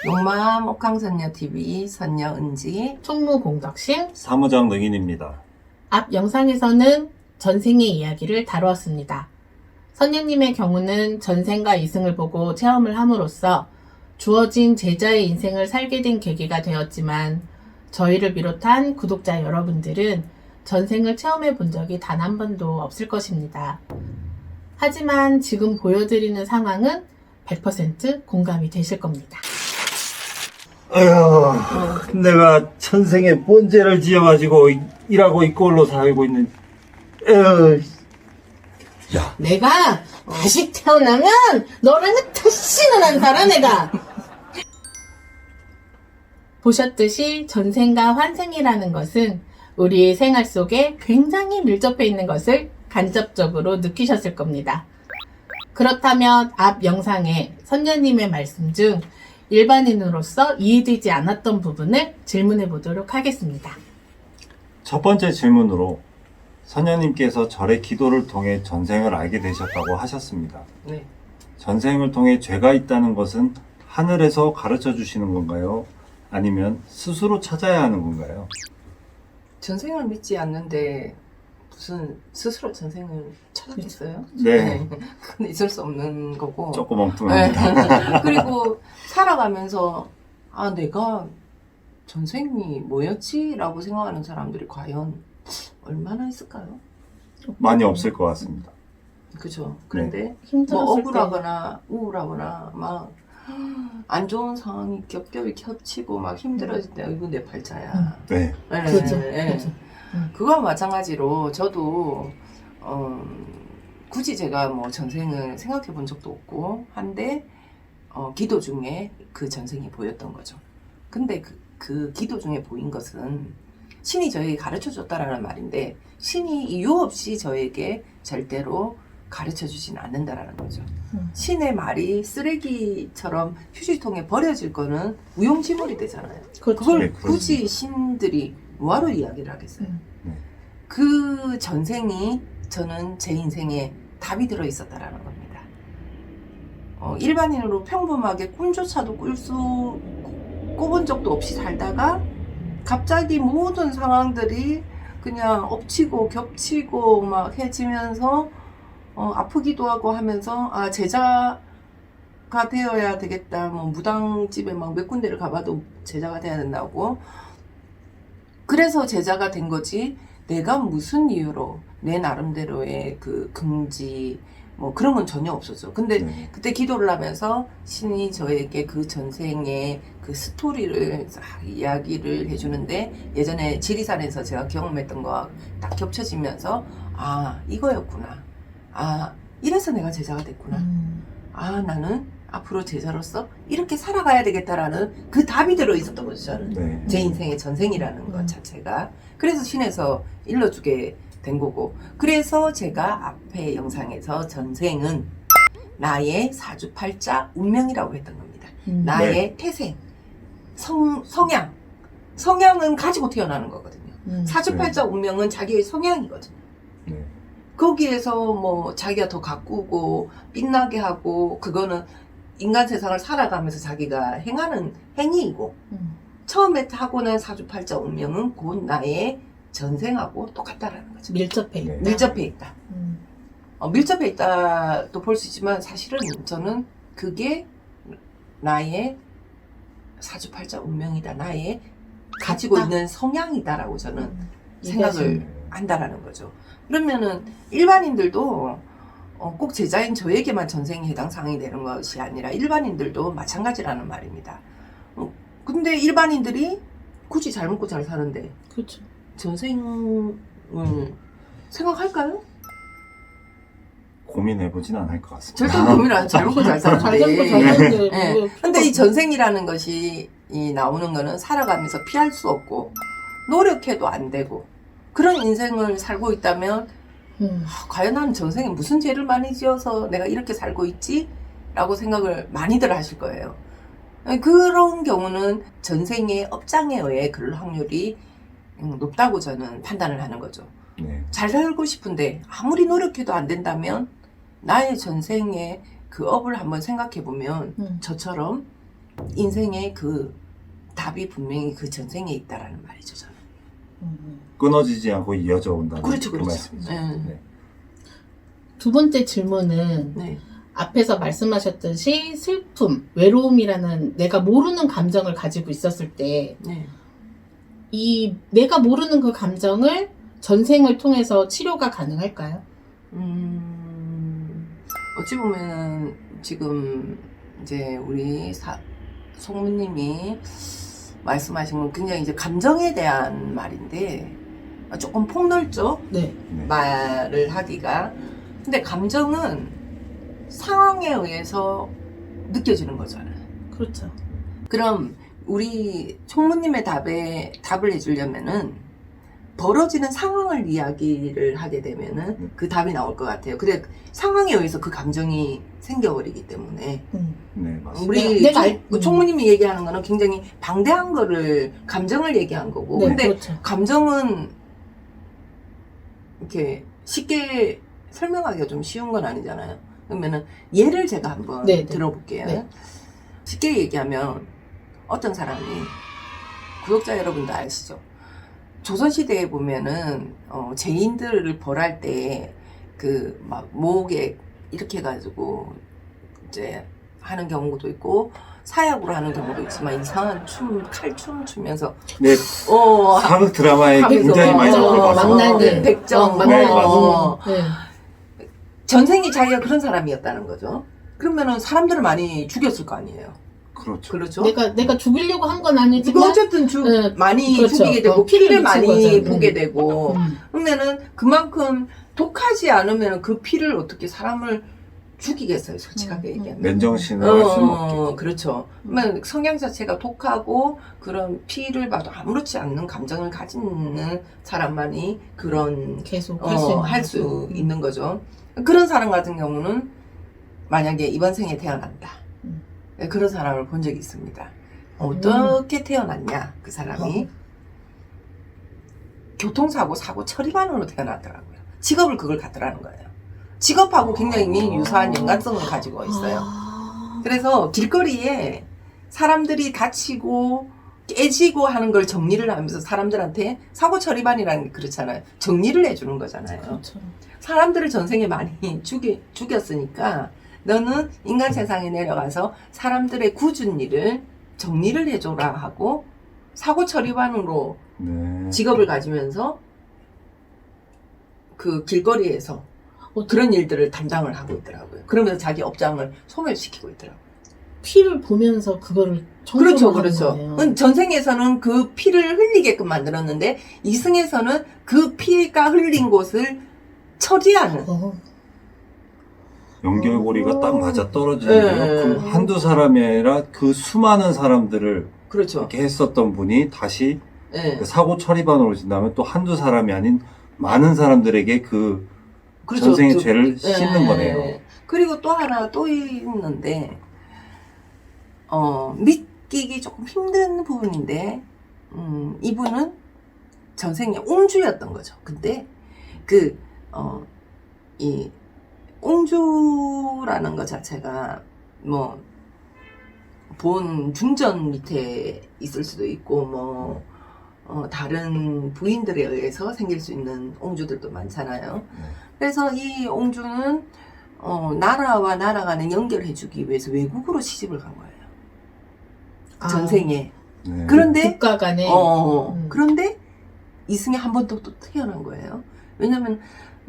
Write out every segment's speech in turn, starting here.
용마 목강선녀TV 선녀은지 총무공덕심 사무장 능인입니다. 앞 영상에서는 전생의 이야기를 다루었습니다. 선녀님의 경우는 전생과 이승을 보고 체험을 함으로써 주어진 제자의 인생을 살게 된 계기가 되었지만 저희를 비롯한 구독자 여러분들은 전생을 체험해 본 적이 단 한 번도 없을 것입니다. 하지만 지금 보여드리는 상황은 100% 공감이 되실 겁니다. 아휴, 내가 천생에 번제를 지어가지고 일하고 이 꼴로 살고 있는. 야, 내가 다시 태어나면 너랑은 다시는 안 살아 내가. 보셨듯이 전생과 환생이라는 것은 우리의 생활 속에 굉장히 밀접해 있는 것을 간접적으로 느끼셨을 겁니다. 그렇다면 앞 영상에 선녀님의 말씀 중 일반인으로서 이해되지 않았던 부분을 질문해 보도록 하겠습니다. 첫 번째 질문으로 선녀님께서 절의 기도를 통해 전생을 알게 되셨다고 하셨습니다. 네. 전생을 통해 죄가 있다는 것은 하늘에서 가르쳐 주시는 건가요? 아니면 스스로 찾아야 하는 건가요? 전생을 믿지 않는데 무슨 스스로 전생을 찾았겠어요? 네. 그건 있을 수 없는 거고. 조금 엉뚱합니다. 네. 그리고 살아가면서 내가 전생이 뭐였지? 라고 생각하는 사람들이 과연 얼마나 있을까요? 많이 없을 것 같습니다. 그죠. 그런데 뭐 힘들었을 때 억울하거나 우울하거나 막 안 좋은 상황이 겹겹이 겹치고 막 힘들어질 때 이거 내 팔자야. 네. 네, 그죠, 네. 그죠. 그거와 마찬가지로 저도 굳이 제가 뭐 전생을 생각해 본 적도 없고 한데 기도 중에 그 전생이 보였던 거죠. 근데 그 기도 중에 보인 것은 신이 저에게 가르쳐 줬다라는 말인데 신이 이유 없이 저에게 절대로 가르쳐 주진 않는다라는 거죠. 신의 말이 쓰레기처럼 휴지통에 버려질 거는 무용지물이 되잖아요. 그렇죠. 그걸 네, 굳이 신들이 뭐하러 이야기를 하겠어요. 그 전생이 저는 제 인생에 답이 들어 있었다라는 겁니다. 일반인으로 평범하게 꿈조차도 꿔본 적도 없이 살다가 갑자기 모든 상황들이 그냥 엎치고 겹치고 막 해지면서 아프기도 하고 하면서 제자가 되어야 되겠다. 뭐 무당집에 막 몇 군데를 가봐도 제자가 돼야 된다고. 그래서 제자가 된 거지. 내가 무슨 이유로 내 나름대로의 그 긍지 뭐 그런 건 전혀 없었죠. 근데 그때 기도를 하면서 신이 저에게 그 전생의 그 스토리를 싹 이야기를 해주는데 예전에 지리산에서 제가 경험했던 거와 딱 겹쳐지면서 이거였구나. 이래서 내가 제자가 됐구나. 나는 앞으로 제자로서 이렇게 살아가야 되겠다라는 그 답이 들어있었던 거죠, 저는. 네. 제 인생의 전생이라는 것 자체가. 그래서 신에서 일러주게 된 거고. 그래서 제가 앞에 영상에서 전생은 나의 사주팔자 운명이라고 했던 겁니다. 나의 태생, 성향은 가지고 태어나는 거거든요. 사주팔자 운명은 자기의 성향이거든요. 네. 거기에서 뭐 자기가 더 가꾸고 빛나게 하고 그거는 인간 세상을 살아가면서 자기가 행하는 행위이고 처음에 타고난 사주팔자 운명은 곧 나의 전생하고 똑같다라는 거죠. 밀접해 있다. 네. 밀접해 있다. 밀접해 있다 또 볼 수 있지만 사실은 저는 그게 나의 사주팔자 운명이다. 나의 가지고 있는 성향이다라고 저는 생각을 한다라는 거죠. 그러면은 일반인들도 꼭 제자인 저에게만 전생이 해당 사항이 되는 것이 아니라 일반인들도 마찬가지라는 말입니다. 근데 일반인들이 굳이 잘 먹고 잘 사는데 그렇죠. 전생을 생각할까요? 고민해보진 않을 것 같습니다. 절대 고민 안 잘 먹고 잘 잘 살고 잘 사는데. 사는데 근데 이 전생이라는 것이 나오는 거는 살아가면서 피할 수 없고 노력해도 안 되고 그런 인생을 살고 있다면 과연 나는 전생에 무슨 죄를 많이 지어서 내가 이렇게 살고 있지? 라고 생각을 많이들 하실 거예요. 그런 경우는 전생의 업장에 의해 그럴 확률이 높다고 저는 판단을 하는 거죠. 네. 잘 살고 싶은데 아무리 노력해도 안 된다면 나의 전생의 그 업을 한번 생각해 보면 저처럼 인생의 그 답이 분명히 그 전생에 있다라는 말이죠. 저는. 끊어지지 않고 이어져 온다는 그렇죠, 그 그렇죠. 말씀이죠. 네. 네. 두 번째 질문은 네. 앞에서 말씀하셨듯이 슬픔, 외로움이라는 내가 모르는 감정을 가지고 있었을 때 네. 이 내가 모르는 그 감정을 전생을 통해서 치료가 가능할까요? 어찌 보면 지금 이제 우리 송무님이 말씀하신 건 굉장히 이제 감정에 대한 말인데 조금 폭넓죠? 네. 네. 말을 하기가. 근데 감정은 상황에 의해서 느껴지는 거잖아요. 그렇죠. 그럼 우리 총무님의 답을 해주려면은 벌어지는 상황을 이야기를 하게 되면은 그 답이 나올 것 같아요. 근데 상황에 의해서 그 감정이 생겨버리기 때문에 네, 맞습니다. 우리 내가 총무님이 얘기하는 거는 굉장히 방대한 거를 감정을 얘기한 거고, 네, 근데 그렇죠. 감정은 이렇게 쉽게 설명하기가 좀 쉬운 건 아니잖아요. 그러면은 예를 제가 한번 네, 네. 들어볼게요. 네. 쉽게 얘기하면 어떤 사람이, 구독자 여러분도 아시죠? 조선시대에 보면은 죄인들을 벌할 때 그 막 목에 이렇게 해가지고 이제 하는 경우도 있고 사약으로 하는 경우도 있지만 이상한 칼춤 추면서 네, 사극 드라마에 하면서, 굉장히 많이 들어가서 망나니, 네. 백정, 네, 맞습니다. 네. 전생이 자기가 그런 사람이었다는 거죠. 그러면은 사람들을 많이 죽였을 거 아니에요. 그렇죠. 그렇죠? 내가 죽이려고 한 건 이거 아니지만 어쨌든 네, 많이 그렇죠. 죽이게 되고 피를 피를 미친 많이 거죠. 보게 되고 음. 그러면은 그만큼 독하지 않으면 그 피를 어떻게 사람을 죽이겠어요, 솔직하게 얘기하면. 맨정신을 할 수는 없겠죠. 그렇죠. 그러면 성향 자체가 독하고 그런 피를 봐도 아무렇지 않는 감정을 가지는 사람만이 그런 계속 할 수 있는 거죠. 그런 사람 같은 경우는 만약에 이번 생에 태어난다. 네, 그런 사람을 본 적이 있습니다. 어떻게 태어났냐, 그 사람이. 교통사고, 사고 처리반으로 태어났더라고요. 직업을 그걸 갖더라는 거예요. 직업하고 굉장히 유사한 연관성을 가지고 있어요. 그래서 길거리에 사람들이 다치고 깨지고 하는 걸 정리를 하면서 사람들한테 사고 처리반이라는 게 그렇잖아요. 정리를 해주는 거잖아요. 그렇죠. 사람들을 전생에 많이 죽였으니까 너는 인간 세상에 내려가서 사람들의 굳은 일을 정리를 해줘라 하고 사고 처리반으로 네. 직업을 가지면서 그 길거리에서 그런 일들을 담당을 하고 있더라고요. 그러면서 자기 업장을 소멸시키고 있더라고요. 피를 보면서 그거를 그렇죠, 청소를 그렇죠. 하는 거네요. 전생에서는 그 피를 흘리게끔 만들었는데 이승에서는 그 피가 흘린 곳을 처리하는. 연결고리가 딱 맞아 떨어지는데요. 네. 그 한두 사람이 아니라 그 수많은 사람들을 그렇죠. 이렇게 했었던 분이 다시 네. 그 사고 처리반으로 오신다면 또 한두 사람이 아닌 많은 사람들에게 그 그렇죠. 전생의 죄를 씻는 거네요. 그리고 또 하나 또 있는데 믿기기 조금 힘든 부분인데 이분은 전생에 옹주였던 거죠. 근데 이 옹주라는 것 자체가 뭐 본 중전 밑에 있을 수도 있고 뭐 다른 부인들에 의해서 생길 수 있는 옹주들도 많잖아요. 그래서 이 옹주는 나라와 나라 간에 연결해주기 위해서 외국으로 시집을 간 거예요. 전생에. 네. 그런데 국가 간에 그런데 이승에 한 번 또 태어난 거예요. 왜냐면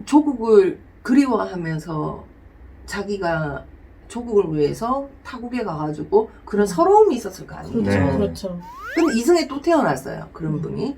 조국을 그리워하면서 자기가 조국을 위해서 타국에 가가지고 그런 서러움이 있었을 거 아니에요. 그렇죠, 네. 그렇죠. 근데 이승에 또 태어났어요. 그런 분이.